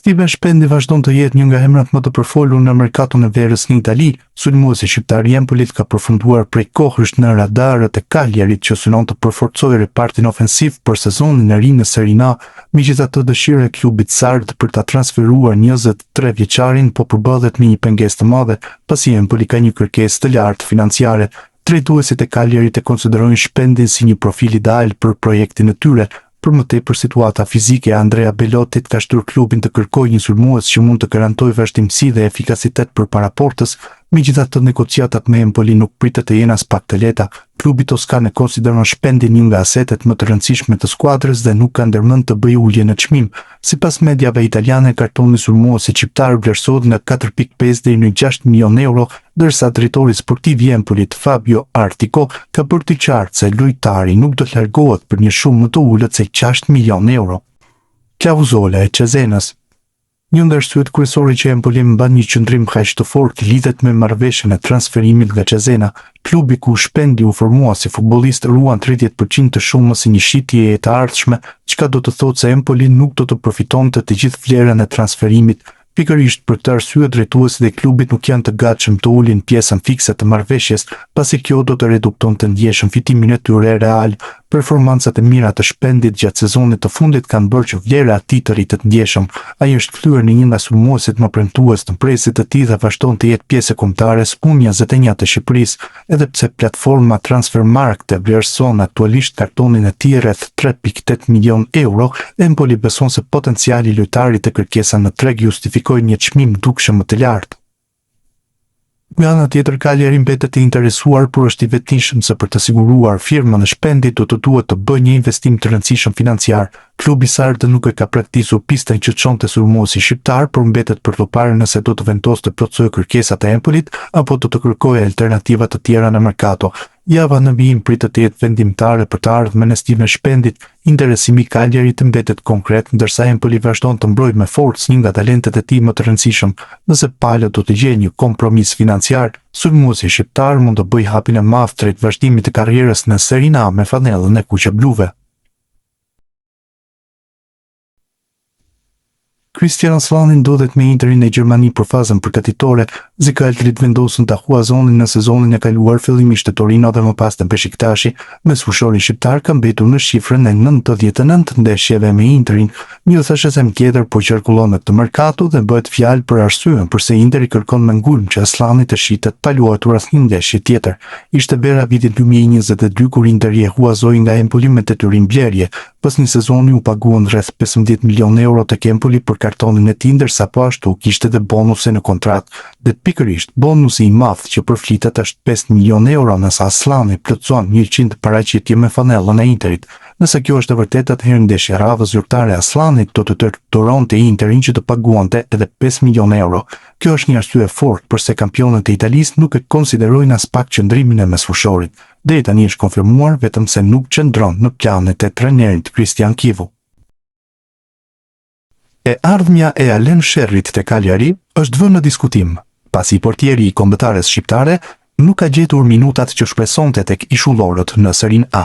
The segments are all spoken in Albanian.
Steven Shpendi vazhdon të jetë një nga emrat më të përfolur në merkaton e verës në Itali. Sulmuesi shqiptar i Empolit ka përfunduar prej kohësh në radarët e Cagliarit që synon të përforcojë repartin ofensiv për sezonin e ri në Serie A. Megjithatë, dëshira e klubit sard për ta transferuar 23 vjeçarin po përballet me një pengesë të madhe, pasi Empoli ka një kërkesë të lartë financiare. Drejtuesit e Cagliarit e konsiderojnë Shpendin si një profil ideal për projektin e tyre. Për më tepër, situata fizike e Andrea Belottit ka shtyrë klubin të kërkojë një sulmues që mund të garantojë vazhdimsi dhe efikasitet përpara portës. Megjithatë, negociatat me Empoli nuk pritet të jenë as pak të lehta. Klubi toskan e konsideron Shpendin një nga asetet më të rëndësishme të skuadrës dhe nuk ka ndërmend të bëjë ulje në çmim. Sipas mediave italiane, kartoni sulmuesi shqiptar vlerësohet nga 4.5 deri në 6 milion euro, ndërsa drejtori sportiv i Empolit Fabio Artico ka bërë të qartë se lojtari nuk do të largohet për një shumë më të ulët se 6 milion euro. Klauzola e Cesenës. Një ndër arsyet kryesore që Empoli mban një qëndrim kaq të fortë lidhet me marrëveshjen e transferimit nga Cesena. Klubi ku Shpendi u formua si futbollist ruan 30% të shumës së një shitjeje e të ardhshme, çka do të thotë se Empoli nuk do të përfitonte të gjithë vlerën e transferimit. Pikërisht për këtë arsye, drejtuesit e klubit nuk janë të gatshëm të ulin pjesën fikse të marrëveshjes, pasi kjo do të reduktonte ndjeshëm fitimin e tyre real. Performancat e mira të Shpendit gjatë sezonit të fundit kanë bërë që vlera e tij të rritet ndjeshëm. Ai është kthyer në një nga sulmuesit më premtues të presit të tij dhe vazhdon të jetë pjesë e kombëtares U21 të Shqipërisë, edhe pse platforma Transfermarkt e vlerëson aktualisht kartonin e tij rreth 3.8 milion euro. Empoli beson se potenciali i lojtarit te kërkesa në treg justifikojnë një çmim dukshëm më të lartë. Nga ana tjetër, Cagliari mbetet i interesuar, por është i vetëdijshëm se për të siguruar firmën e Shpendit do të duhet të bëjë një investim të rëndësishëm financiar. Klubi sard nuk e ka praktikisur pistën që çonte sulmuesi shqiptar, por mbetet për të parë nëse do të vendosë të plotësojë kërkesat e Empolit apo do të kërkojë alternativa të tjera në merkato. Java në vijim pritet të jetë vendimtare për të ardhmen e Steven Shpendit. Interesimi i Cagliarit mbetet konkret, ndërsa Empoli vazhdon të mbrojë me forcë një nga talentet e tij më të rëndësishëm. Nëse palët do të gjejë një kompromis financiar, sulmuesi shqiptar mund të bëjë hapin e madh drejt vazhdimit të karrierës në Serie A me fanellën e kuqe-bluve. Christian Aslani ndodhet me Interin e Gjermani për fazën përgatitore. Zikaltrit vendosën ta huazonin në sezonin e kaluar fillimisht te Torino dhe më pas te Beşiktashi. Mesfushori shqiptar ka mbetur në shifrën e 99 ndeshjeve me Interin. Një thashëzim tjetër po qarkullon në të merkato dhe bëhet fjalë për arsyeën pse Interi kërkon me ngulm që Aslani të shitet pa luajtur asnjë ndeshje tjetër. Ishte bera vitit 2022 kur Interi e huazoi nga Empoli me detyrim blerje. Pas një sezoni u paguan rreth 15 milion euro tek Empoli për kartonin e tij, ndërsa po ashtu kishte edhe bonuse në kontratë. Dhe pikërisht bonusi i madh që përflitet është 5 milion euro nëse Aslani plotëson 100 paraqitje me fanellën e Interit. Nëse kjo është e vërtetë, atëherë ndeshja radhës zyrtare e Aslanit do të torturonte Interin që të paguante edhe 5 milion euro. Kjo është një arsye fort përse kampionët e Italisë nuk e konsiderojnë as pak qëndrimin e mesfushorit. Deri tani është konfirmuar vetëm se nuk qëndron në planet e trajnerit Christian Chivu. E ardhmja e Alen Sherrit te Cagliari është vënë në diskutim, pasi portieri i kombëtares shqiptare nuk ka gjetur minutat që shpresonte tek ishullorët në Serie A.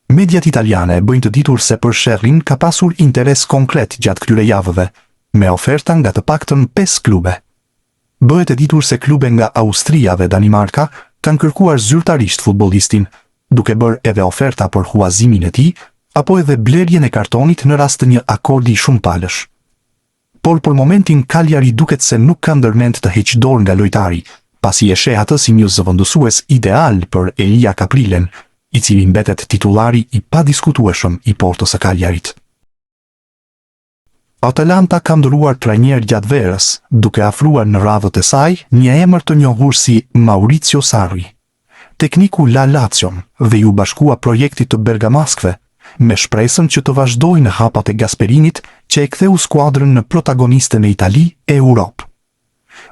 Mediat italiane bëjnë të ditur se për Sherrin ka pasur interes konkret gjatë këtyre javëve, me oferta nga të paktën 5 klube. Bëhet e ditur se klube nga Austria dhe Danimarka kanë kërkuar zyrtarisht futbollistin, duke bërë edhe oferta për huazimin e tij, apo edhe blerjen e kartonit në rast të një akordi shumë palësh. Por për momentin Cagliari duket se nuk ka ndërmend të heqë dorë nga lojtari, pasi e sheh atë si një zëvendësues ideal për Elia Caprilen, i cili mbetet titullari i padiskutueshëm i portës së Cagliarit. Atalanta ka ndëruar trajner gjatë verës, duke afruar në radhët e saj një emër të njohur si Maurizio Sarri. Tekniku la Lazio dhe ju bashkua projektit të bergamaskëve, me shpresën që të vazhdojnë në hapat e Gasperinit që e ktheu skuadrën në protagoniste në Itali e Europë.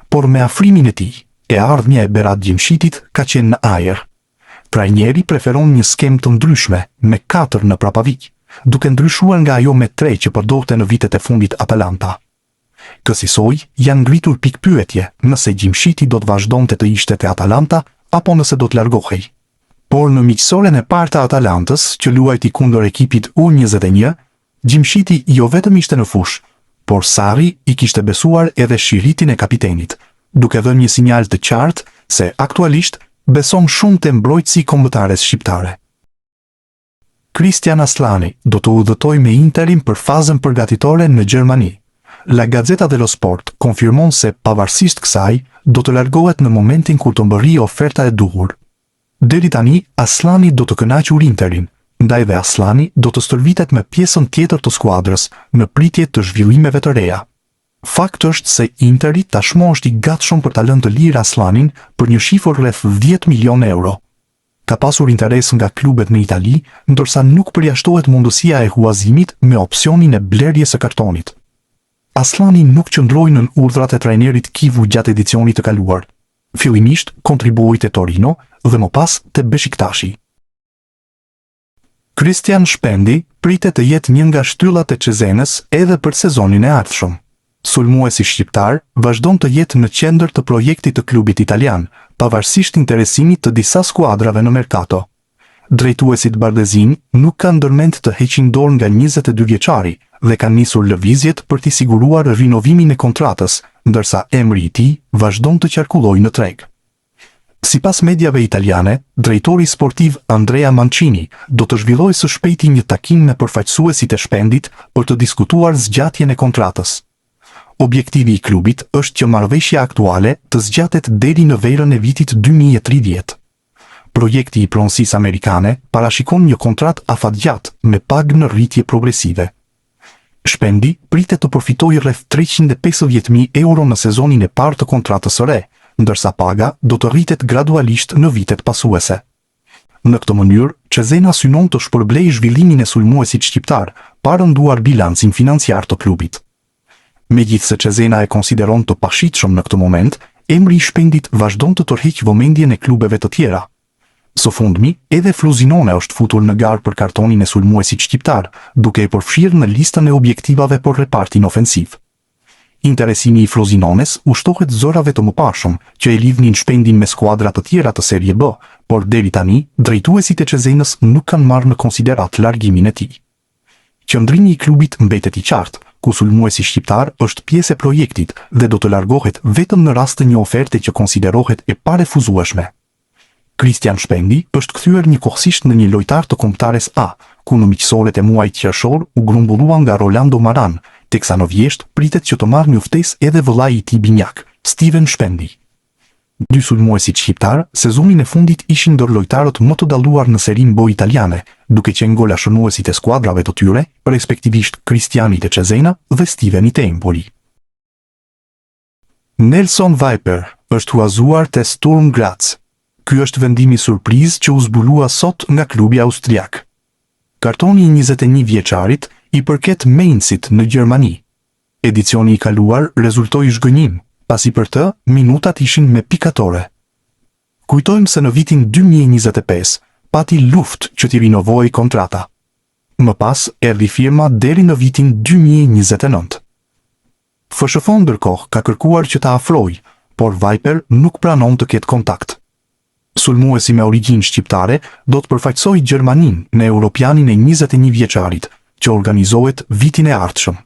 Por me afrimin e tij, e ardhmja e Berat Gjimshitit ka qenë në ajër. Trajneri preferon një skemë të ndryshme me 4 në prapavik, duke ndryshuar nga ajo me 3 që përdorte në vitet e fundit Atalanta. Kësaj janë ngritur pikpyetje nëse Gjimshiti do të vazhdonte të ishte te Atalanta apo nëse do të largohej. Por në miqësoren e parë të Atalantës, që luajti kundër ekipit U21, Gjimshiti jo vetëm ishte në fushë, por Sarri i kishte besuar edhe shiritin e kapitenit, duke dhënë një sinjal të qartë se aktualisht beson shumë te mbrojtësi kombëtares shqiptare. Christian Aslani do të udhëtoj me Interin për fazën përgatitore në Gjermani. La Gazzetta dello Sport konfirmon se pavarësisht kësaj, do të largohet në momentin kur të mbërrijë oferta e duhur. Deri tani, Aslani do të kënaqur Interin, ndaj dhe Aslani do të stërvitet me pjesën tjetër të skuadrës në pritje të zhvillimeve të reja. Fakt është se Interi tashmë është i gatshëm për ta lënë të lirë Aslanin për një shifër rreth 10 milion euro. Ka pasur interes nga klubet në Itali, ndërsa nuk përjashtohet mundësia e huazimit me opsionin e blerjes së kartonit. Aslani nuk qëndroi nën urdhrat e trajnerit Kivu gjatë edicionit të kaluar. Fillimisht kontribuoi te Torino dhe më pas te Beşiktashi. Christian Shpendi pritet të jetë një nga shtyllat e Cezenës edhe për sezonin e ardhshëm. Sulmuesi shqiptar vazhdon të jetë në qendër të projektit të klubit italian, pavarësisht interesimit të disa skuadrave në merkato. Drejtuesit bardezin nuk kanë ndërmend të heqin dorë nga 22 vjeçari dhe kanë nisur lëvizjet për t'i siguruar rinovimin e kontratës, ndërsa emri i tij vazhdon të qarkullojë në treg. Sipas mediave italiane, drejtori sportiv Andrea Mancini do të zhvillojë së shpejti një takim me përfaqësuesit e Shpendit për të diskutuar zgjatjen e kontratës. Objektivi i klubit është që marrëveshja aktuale të zgjatet deri në verën e vitit 2030. Projekti i pronësisë amerikane parashikon një kontratë afatgjatë me pagë në rritje progresive. Shpendi pritet të përfitojë rreth 350.000 euro në sezonin e parë të kontratës së re, ndërsa paga do të rritet gradualisht në vitet pasuese. Në këtë mënyrë, Cezena synon të shpërblejë zhvillimin e sulmuesit shqiptar, pa rënduar bilancin financiar të klubit. Megjithse Cezena e konsideron të pashitshëm në këtë moment, emri i Shpendit vazhdon të tërheqë vëmendjen e klubeve të tjera. Së fundmi, edhe Frosinone është futur në garë për kartonin e sulmuesit shqiptar, duke e përfshirë në listën e objektivave për repartin ofensiv. Interesimi i Frosinones ushtohet zërave të mëparshëm, që e lidhnin Shpendin me skuadra të tjera të Serie B, por deri tani, drejtuesit e Cezenës nuk kanë marrë në konsiderat largimin e tij. Qëndrimi i klubit mbetet i qartë, ku sulmuesi shqiptar është pjesë e projektit dhe do të largohet vetëm në rast të një oferte që konsiderohet e parefuzueshme. Christian Shpendi është kthyer njëkohësisht në një lojtar të kombëtares A, ku në miqësoret e muajit qershor u grumbullua nga Rolando Maran, teksa në vjesht pritet që të marrë një ftesë edhe vëllai i tij binjak, Steven Shpendi. Dy sulmuesit shqiptar sezonin e fundit ishin ndër lojtarët më të dalluar në Serie B italiane, duke qenë golashënuesit e skuadrave të tyre, respektivisht Cristiani te Cesena dhe Steveni te Empoli. Nelson Viper është huazuar te Sturm Graz. Ky është vendimi surprizë që u zbulua sot nga klubi austriak. Kartoni i 21 vjeçarit i përket Mainzit në Gjermani. Edicioni i kaluar rezultoi zhgënjim, pasi për të minutat ishin me pikatore. Kujtojmë se në vitin 2025 pati luftë që t'i rinovoi kontrata. Më pas erdhi firma deri në vitin 2029. FSHF ndërkohë ka kërkuar që ta afrojë, por Viper nuk pranon të ketë kontakt. Sulmuesi me origjinë shqiptare do të përfaqësojë Gjermaninë në Europianin e 21 vjeçarit, që organizohet vitin e ardhshëm.